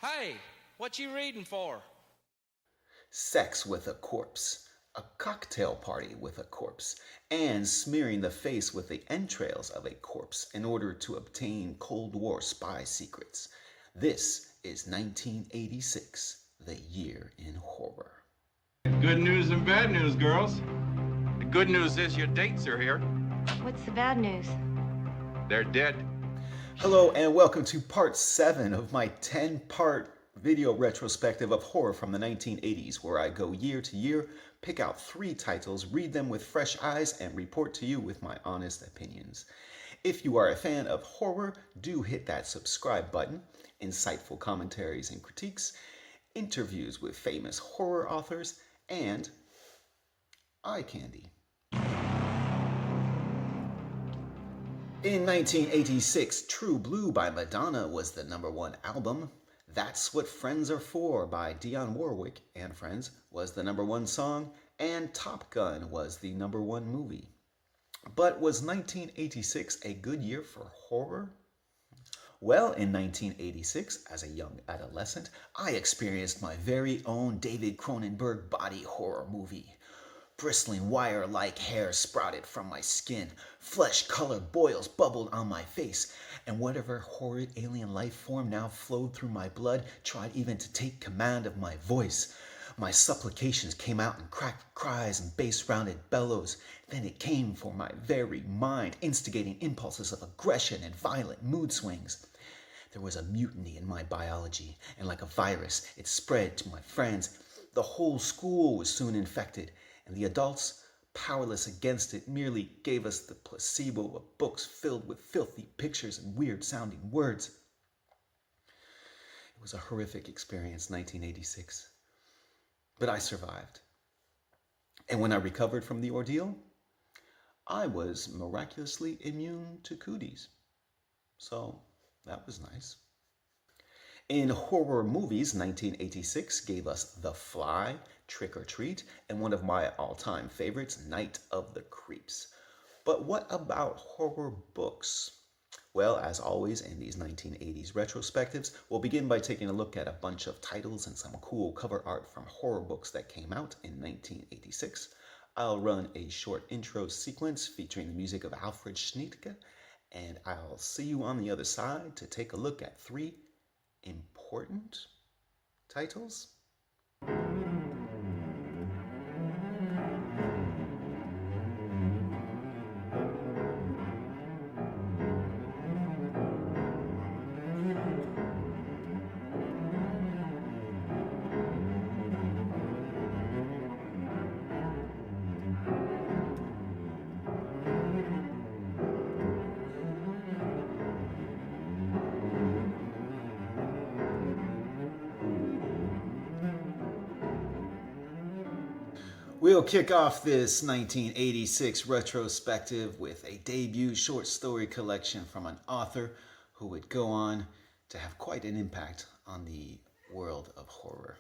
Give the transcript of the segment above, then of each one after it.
Hey, what you reading for? Sex with a corpse, a cocktail party with a corpse, and smearing the face with the entrails of a corpse in order to obtain Cold War spy secrets. This is 1986, the year in horror. Good news and bad news, girls. The good news is your dates are here. What's the bad news? They're dead. Hello and welcome to part 7 of my 10-part video retrospective of horror from the 1980s, where I go year to year, pick out 3 titles, read them with fresh eyes, and report to you with my honest opinions. If you are a fan of horror, do hit that subscribe button. Insightful commentaries and critiques, interviews with famous horror authors, and eye candy. In 1986, True Blue by Madonna was the #1 album. That's What Friends Are For by Dionne Warwick and Friends was the #1 song, and Top Gun was the #1 movie. But was 1986 a good year for horror? Well, in 1986, as a young adolescent, I experienced my very own David Cronenberg body horror movie. Bristling wire-like hair sprouted from my skin, flesh-colored boils bubbled on my face, and whatever horrid alien life form now flowed through my blood tried even to take command of my voice. My supplications came out in cracked cries and bass-rounded bellows. Then it came for my very mind, instigating impulses of aggression and violent mood swings. There was a mutiny in my biology, and like a virus, it spread to my friends. The whole school was soon infected, and the adults, powerless against it, merely gave us the placebo of books filled with filthy pictures and weird-sounding words. It was a horrific experience, 1986. But I survived. And when I recovered from the ordeal, I was miraculously immune to cooties. So that was nice. In horror movies, 1986 gave us The Fly, Trick or Treat, and one of my all-time favorites, Night of the Creeps. But what about horror books? Well, as always in these 1980s retrospectives, we'll begin by taking a look at a bunch of titles and some cool cover art from horror books that came out in 1986. I'll run a short intro sequence featuring the music of Alfred Schnittke, and I'll see you on the other side to take a look at 3 important titles. We'll kick off this 1986 retrospective with a debut short story collection from an author who would go on to have quite an impact on the world of horror.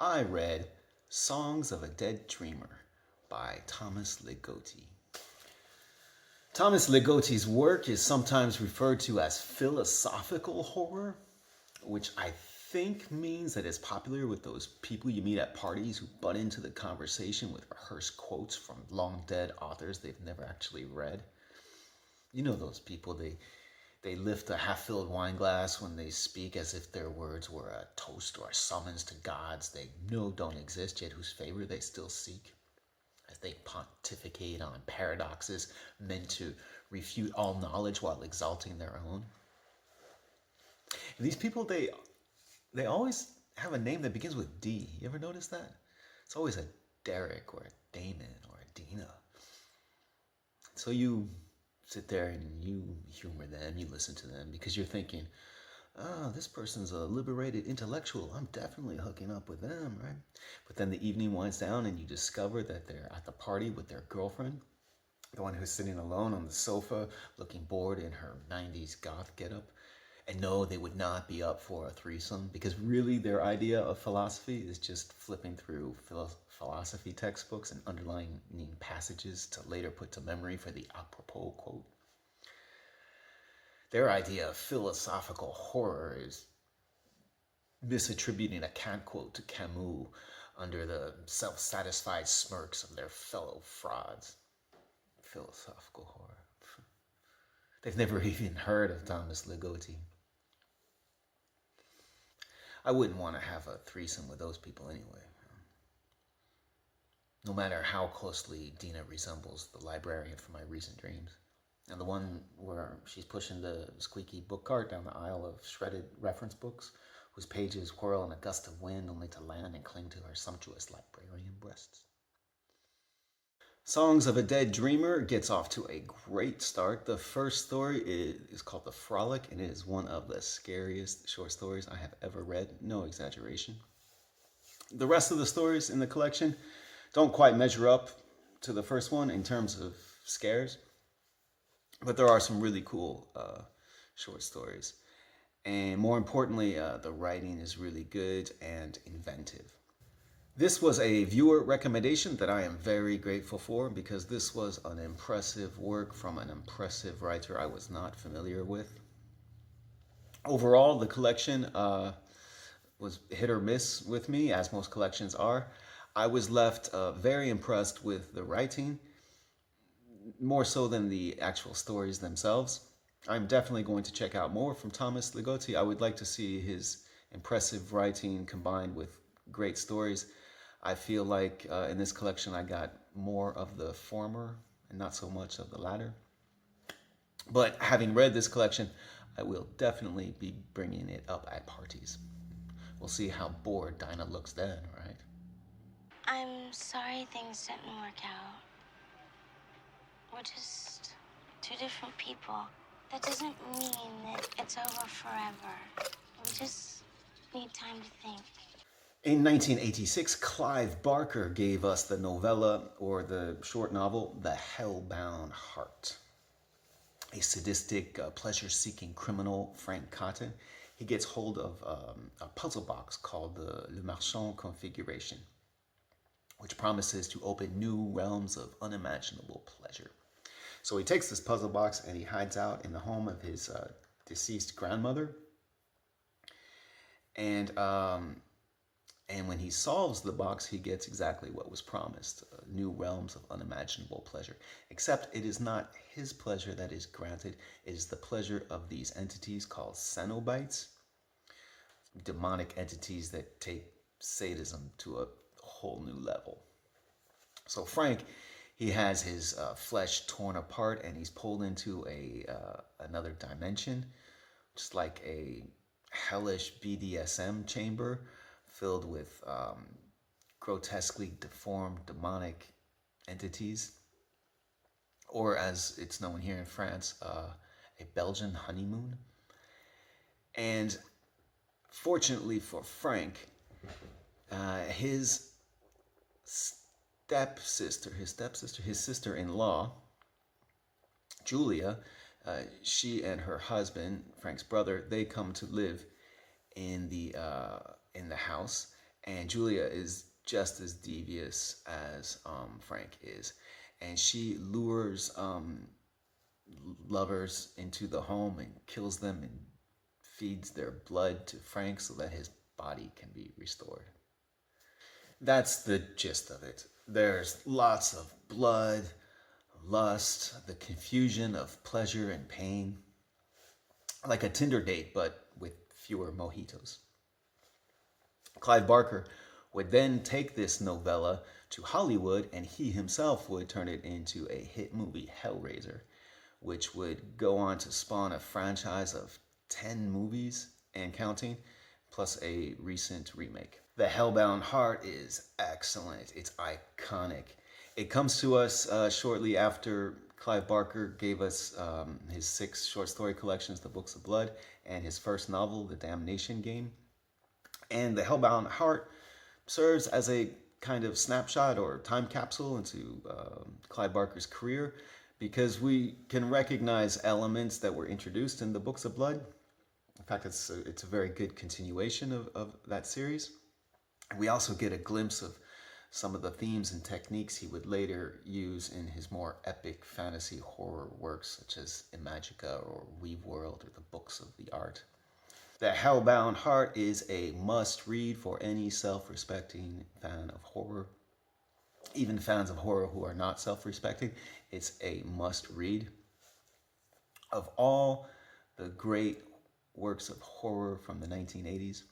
I read Songs of a Dead Dreamer by Thomas Ligotti. Thomas Ligotti's work is sometimes referred to as philosophical horror, which I think means that it's popular with those people you meet at parties who butt into the conversation with rehearsed quotes from long dead authors they've never actually read. You know those people, they lift a half-filled wine glass when they speak as if their words were a toast or a summons to gods they know don't exist, yet whose favor they still seek, as they pontificate on paradoxes meant to refute all knowledge while exalting their own. And these people, they always have a name that begins with D. You ever notice that? It's always a Derek or a Damon or a Dina. So you sit there and you humor them, you listen to them, because you're thinking, oh, this person's a liberated intellectual. I'm definitely hooking up with them, right? But then the evening winds down and you discover that they're at the party with their girlfriend, the one who's sitting alone on the sofa, looking bored in her 90s goth getup. And no, they would not be up for a threesome, because really their idea of philosophy is just flipping through philosophy textbooks and underlining passages to later put to memory for the apropos quote. Their idea of philosophical horror is misattributing a cant quote to Camus under the self-satisfied smirks of their fellow frauds. Philosophical horror. They've never even heard of Thomas Ligotti. I wouldn't want to have a threesome with those people anyway. No matter how closely Dina resembles the librarian from my recent dreams. And the one where she's pushing the squeaky book cart down the aisle of shredded reference books, whose pages whirl in a gust of wind only to land and cling to her sumptuous librarian breasts. Songs of a Dead Dreamer gets off to a great start. The first story is called The Frolic, and it is one of the scariest short stories I have ever read. No exaggeration. The rest of the stories in the collection don't quite measure up to the first one in terms of scares, but there are some really cool short stories. And more importantly, the writing is really good and inventive. This was a viewer recommendation that I am very grateful for because this was an impressive work from an impressive writer I was not familiar with. Overall, the collection was hit or miss with me, as most collections are. I was left very impressed with the writing, more so than the actual stories themselves. I'm definitely going to check out more from Thomas Ligotti. I would like to see his impressive writing combined with great stories. I feel like in this collection I got more of the former and not so much of the latter. But having read this collection, I will definitely be bringing it up at parties. We'll see how bored Dinah looks then, right? I'm sorry things didn't work out. We're just two different people. That doesn't mean that it's over forever. We just need time to think. In 1986, Clive Barker gave us the novella, or the short novel, The Hellbound Heart. A sadistic, pleasure-seeking criminal, Frank Cotton, he gets hold of a puzzle box called the Le Marchand Configuration, which promises to open new realms of unimaginable pleasure. So he takes this puzzle box and he hides out in the home of his deceased grandmother. And when he solves the box, he gets exactly what was promised, new realms of unimaginable pleasure. Except it is not his pleasure that is granted, it is the pleasure of these entities called Cenobites, demonic entities that take sadism to a whole new level. So Frank, he has his flesh torn apart and he's pulled into another dimension, just like a hellish BDSM chamber filled with grotesquely deformed demonic entities, or as it's known here in France, a Belgian honeymoon. And fortunately for Frank, his sister-in-law, Julia, she and her husband, Frank's brother, they come to live in the house, and Julia is just as devious as Frank is, and she lures lovers into the home and kills them and feeds their blood to Frank so that his body can be restored. That's the gist of it. There's lots of blood, lust, the confusion of pleasure and pain, like a Tinder date, but with fewer mojitos. Clive Barker would then take this novella to Hollywood, and he himself would turn it into a hit movie, Hellraiser, which would go on to spawn a franchise of 10 movies and counting, plus a recent remake. The Hellbound Heart is excellent. It's iconic. It comes to us shortly after Clive Barker gave us his 6 short story collections, The Books of Blood, and his first novel, The Damnation Game. And the Hellbound Heart serves as a kind of snapshot or time capsule into Clive Barker's career, because we can recognize elements that were introduced in the Books of Blood. In fact, it's a very good continuation of that series. We also get a glimpse of some of the themes and techniques he would later use in his more epic fantasy horror works, such as Imagica or Weave World or the Books of the Art. The Hellbound Heart is a must-read for any self-respecting fan of horror. Even fans of horror who are not self-respecting, it's a must-read. Of all the great works of horror from the 1980s,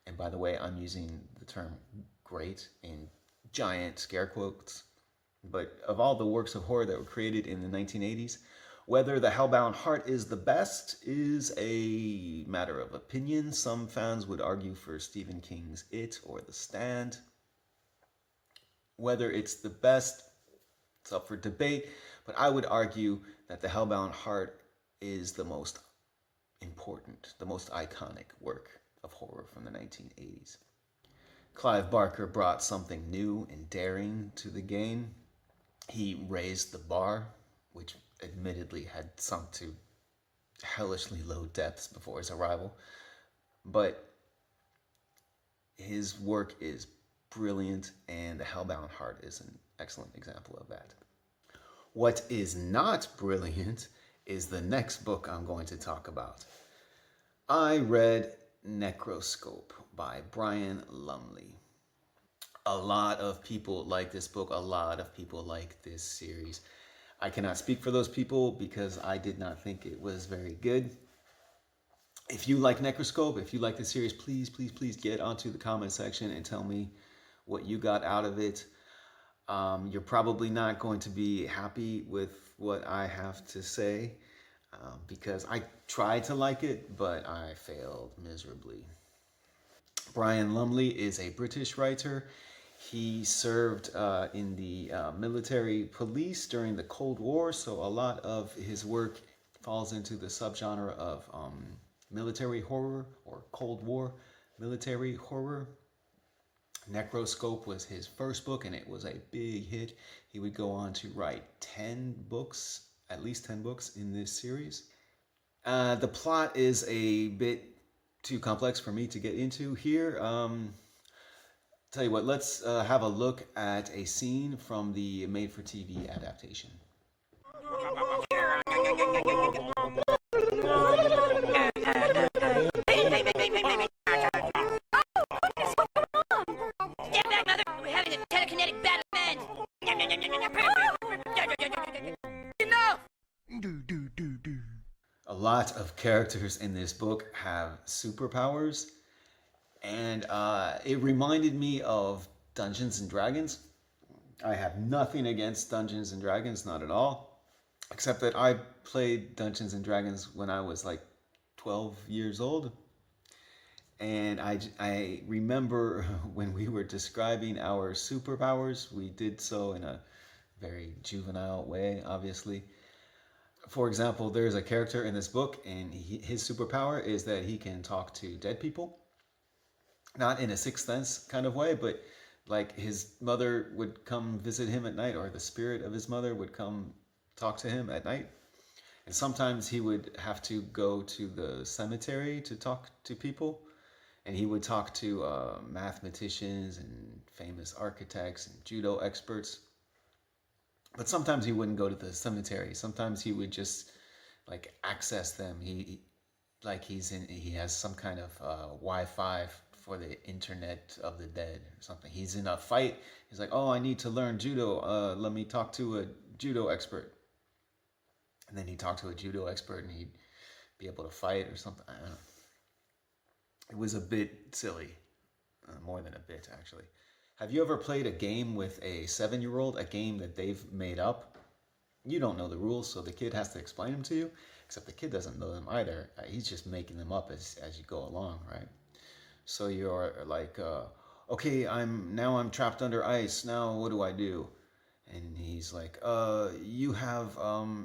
and by the way, I'm using the term great in giant scare quotes, but of all the works of horror that were created in the 1980s, whether The Hellbound Heart is the best is a matter of opinion. Some fans would argue for Stephen King's It or The Stand. Whether it's the best, it's up for debate, but I would argue that The Hellbound Heart is the most important, the most iconic work of horror from the 1980s. Clive Barker brought something new and daring to the game. He raised the bar, which admittedly had sunk to hellishly low depths before his arrival. But his work is brilliant, and The Hellbound Heart is an excellent example of that. What is not brilliant is the next book I'm going to talk about. I read Necroscope by Brian Lumley. A lot of people like this book. A lot of people like this series. I cannot speak for those people because I did not think it was very good. If you like Necroscope, if you like the series, please, please, please get onto the comment section and tell me what you got out of it. You're probably not going to be happy with what I have to say because I tried to like it, but I failed miserably. Brian Lumley is a British writer. He served in the military police during the Cold War, so a lot of his work falls into the subgenre of military horror or Cold War military horror. Necroscope was his first book, and it was a big hit. He would go on to write 10 books, at least 10 books in this series. The plot is a bit too complex for me to get into here. Tell you what, let's have a look at a scene from the made-for-TV adaptation. A lot of characters in this book have superpowers, and it reminded me of Dungeons and Dragons. I have nothing against Dungeons and Dragons, not at all, except that I played Dungeons and Dragons when I was like 12 years old. And I remember when we were describing our superpowers, we did so in a very juvenile way, obviously. For example, there's a character in this book, and his superpower is that he can talk to dead people. Not in a Sixth Sense kind of way, but like his mother would come visit him at night, or the spirit of his mother would come talk to him at night. And sometimes he would have to go to the cemetery to talk to people. And he would talk to mathematicians and famous architects and judo experts. But sometimes he wouldn't go to the cemetery. Sometimes he would just like access them. He has some kind of Wi-Fi for the internet of the dead or something. He's in a fight. He's like, oh, I need to learn judo. Let me talk to a judo expert. And then he'd talk to a judo expert and he'd be able to fight or something. I don't know. It was a bit silly. More than a bit, actually. Have you ever played a game with a 7-year-old, a game that they've made up? You don't know the rules, so the kid has to explain them to you, except the kid doesn't know them either. He's just making them up as you go along, right? So you're like, okay, I'm trapped under ice. Now what do I do? And he's like, you have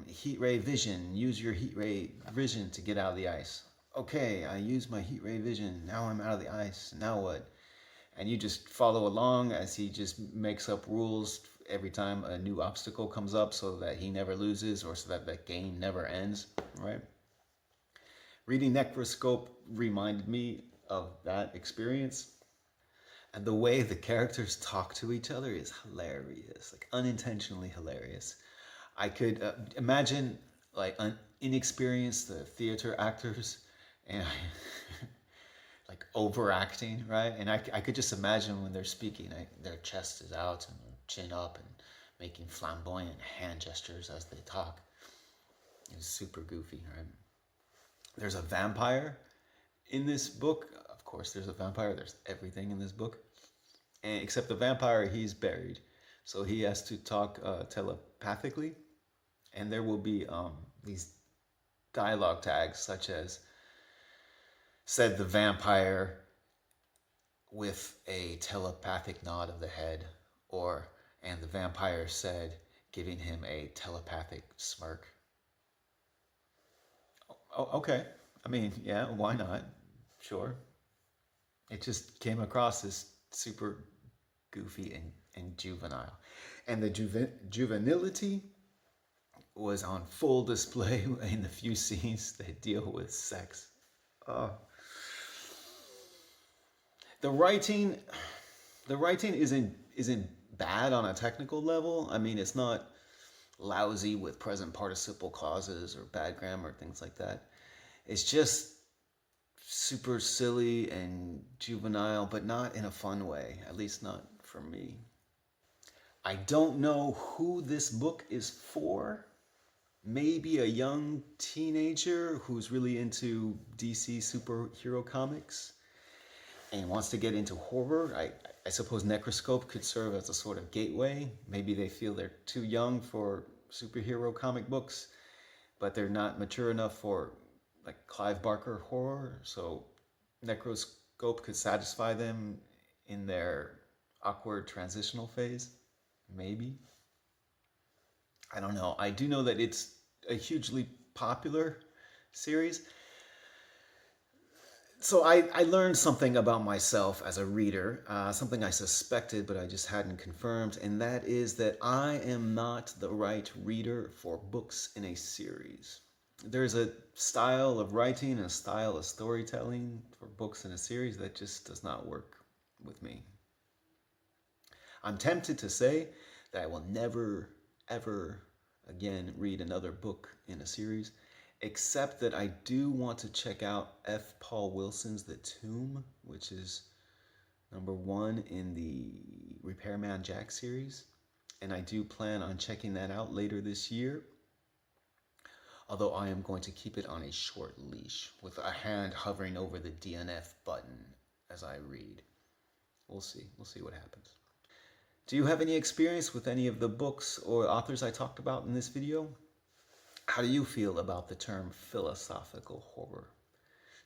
heat ray vision. Use your heat ray vision to get out of the ice. Okay, I use my heat ray vision. Now I'm out of the ice. Now what? And you just follow along as he just makes up rules every time a new obstacle comes up so that he never loses or so that the game never ends, right? Reading Necroscope reminded me of that experience. And the way the characters talk to each other is hilarious, like unintentionally hilarious. I could imagine like inexperienced theater actors and like overacting, right? And I could just imagine when they're speaking, their chest is out and their chin up and making flamboyant hand gestures as they talk. It's super goofy, right? There's a vampire in this book. Of course, there's a vampire. There's everything in this book. And except the vampire, he's buried. So he has to talk telepathically. And there will be these dialogue tags such as, said the vampire with a telepathic nod of the head, or, and the vampire said, giving him a telepathic smirk. Oh, okay. I mean, yeah, why not? Sure. It just came across as super goofy and juvenile. And the juvenility was on full display in the few scenes that deal with sex. The writing isn't bad on a technical level. I mean, it's not lousy with present participle clauses or bad grammar, things like that. It's just super silly and juvenile, but not in a fun way, at least not for me. I don't know who this book is for. Maybe a young teenager who's really into DC superhero comics and wants to get into horror. I suppose Necroscope could serve as a sort of gateway. Maybe they feel they're too young for superhero comic books, but they're not mature enough for like Clive Barker horror. So Necroscope could satisfy them in their awkward transitional phase. Maybe. I don't know. I do know that it's a hugely popular series. So I learned something about myself as a reader, something I suspected but I just hadn't confirmed, and that is that I am not the right reader for books in a series. There's a style of writing and a style of storytelling for books in a series that just does not work with me. I'm tempted to say that I will never, ever again read another book in a series, except that I do want to check out F. Paul Wilson's The Tomb, which is #1 in the Repairman Jack series. And I do plan on checking that out later this year, although I am going to keep it on a short leash with a hand hovering over the DNF button as I read. We'll see what happens. Do you have any experience with any of the books or authors I talked about in this video? How do you feel about the term philosophical horror?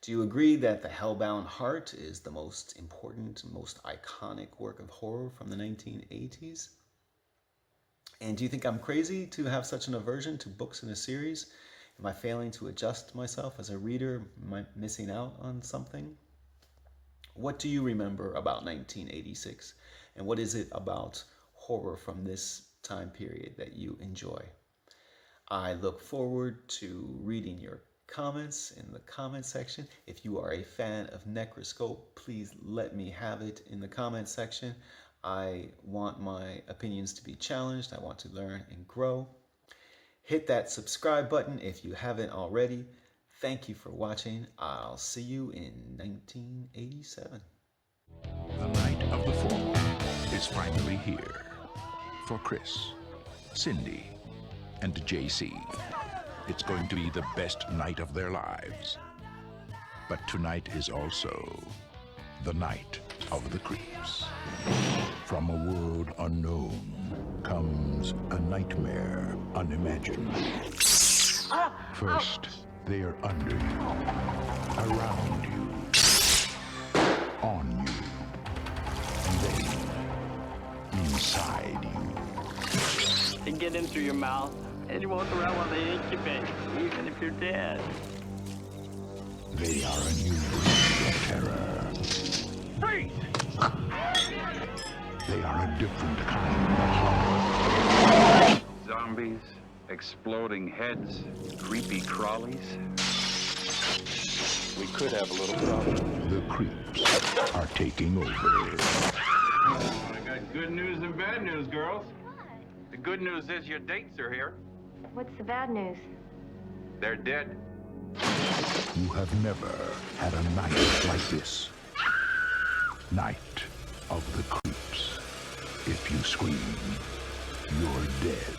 Do you agree that The Hellbound Heart is the most important, most iconic work of horror from the 1980s? And do you think I'm crazy to have such an aversion to books in a series? Am I failing to adjust myself as a reader? Am I missing out on something? What do you remember about 1986? And what is it about horror from this time period that you enjoy? I look forward to reading your comments in the comment section. If you are a fan of Necroscope, please let me have it in the comment section. I want my opinions to be challenged. I want to learn and grow. Hit that subscribe button if you haven't already. Thank you for watching. I'll see you in 1987. The night of the fall is finally here for Chris, Cindy, and JC. It's going to be the best night of their lives. But tonight is also the night of the creeps. From a world unknown comes a nightmare unimagined. First, they are under you, around you, on you, and then inside you. They get in through your mouth, and you walk around while they incubate, even if you're dead. They are a new breed of terror. Freeze! They are a different kind of horror. Zombies, exploding heads, creepy crawlies. We could have a little problem. The creeps are taking over. I got good news and bad news, girls. The good news is your dates are here. What's the bad news? They're dead. You have never had a night like this. Night of the creeps. If you scream, you're dead.